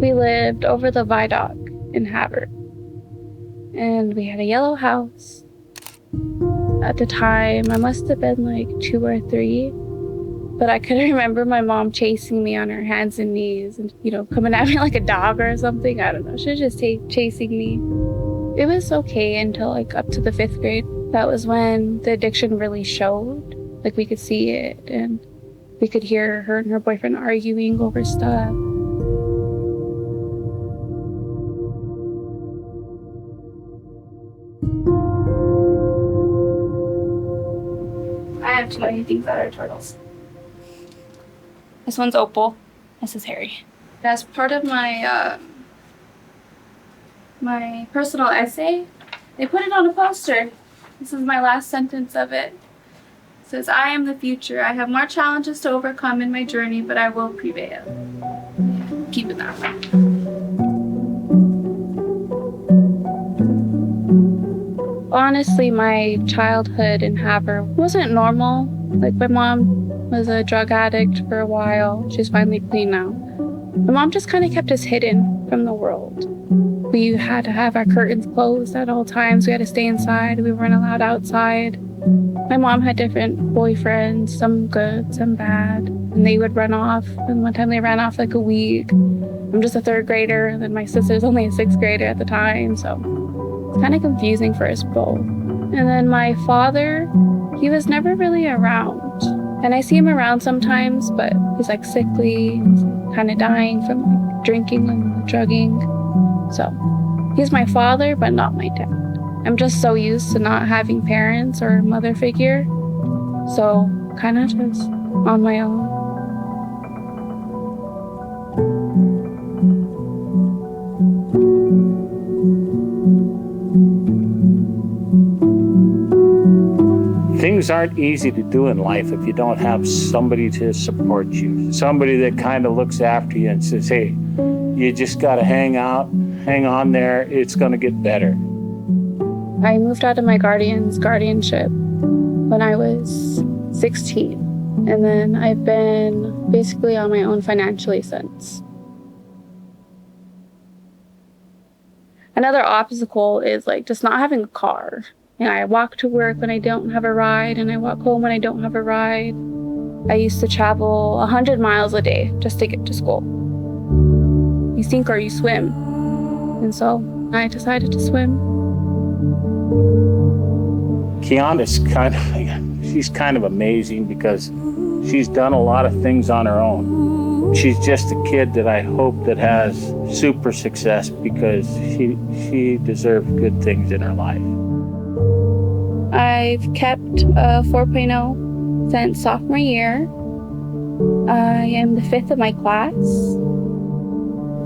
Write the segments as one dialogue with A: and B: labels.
A: We lived over the viaduct in Havre, and we had a yellow house. At the time, I must have been like 2 or 3, but I could remember my mom chasing me on her hands and knees and, coming at me like a dog or something. I don't know. She was just chasing me. It was okay until like up to the 5th grade. That was when the addiction really showed. Like we could see it, and we could hear her and her boyfriend arguing over stuff. I have too many things that are turtles. This one's Opal. This is Harry. As part of my my personal essay, they put it on a poster. This is my last sentence of it. It says, "I am the future. I have more challenges to overcome in my journey, but I will prevail." Keep it that way. Honestly, my childhood in Havre wasn't normal. Like, my mom was a drug addict for a while. She's finally clean now. My mom just kind of kept us hidden from the world. We had to have our curtains closed at all times. We had to stay inside. We weren't allowed outside. My mom had different boyfriends, some good, some bad, and they would run off. And one time they ran off like a week. I'm just a 3rd grader, and then my sister's only a 6th grader at the time, so it's kind of confusing for us both. And then my father, he was never really around. And I see him around sometimes, but he's like sickly, he's kind of dying from like drinking and drugging. So he's my father, but not my dad. I'm just so used to not having parents or a mother figure. So kind of just on my own.
B: Things aren't easy to do in life if you don't have somebody to support you. Somebody that kind of looks after you and says, "Hey, you just got to hang on there, it's going to get better."
A: I moved out of my guardian's guardianship when I was 16. And then I've been basically on my own financially since. Another obstacle is like just not having a car. I walk to work when I don't have a ride, and I walk home when I don't have a ride. I used to travel 100 miles a day just to get to school. You sink or you swim. And so I decided to swim.
B: Kiahna's she's kind of amazing because she's done a lot of things on her own. She's just a kid that I hope that has super success because she deserves good things in her life.
A: I've kept a 4.0 since sophomore year. I am the 5th of my class.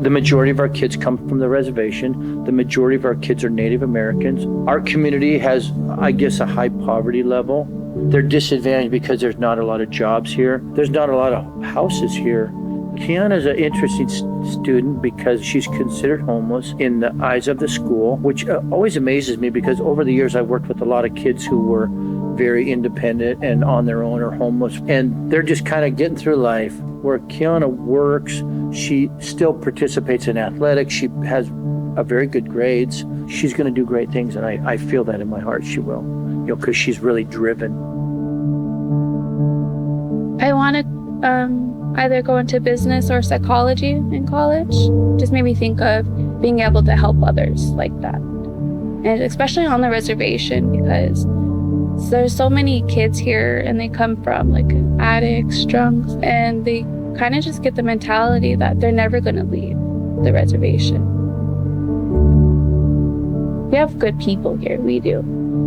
C: The majority of our kids come from the reservation. The majority of our kids are Native Americans. Our community has, I guess, a high poverty level. They're disadvantaged because there's not a lot of jobs here. There's not a lot of houses here. Kiahna is an interesting student because she's considered homeless in the eyes of the school, which always amazes me because over the years I've worked with a lot of kids who were very independent and on their own or homeless, and they're just kind of getting through life. Where Kiahna works, she still participates in athletics. She has a very good grades. She's going to do great things, and I feel that in my heart she will, because she's really driven.
A: I want to either go into business or psychology in college. Just made me think of being able to help others like that. And especially on the reservation, because there's so many kids here and they come from like addicts, drunks, and they kind of just get the mentality that they're never going to leave the reservation. We have good people here, we do.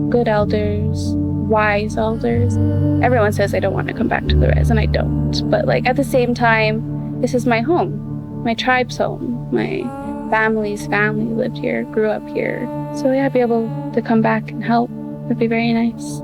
A: Good elders, wise elders. Everyone says I don't want to come back to the res, and I don't. But like at the same time, this is my home, my tribe's home. My family's family lived here, grew up here. So yeah, be able to come back and help would be very nice.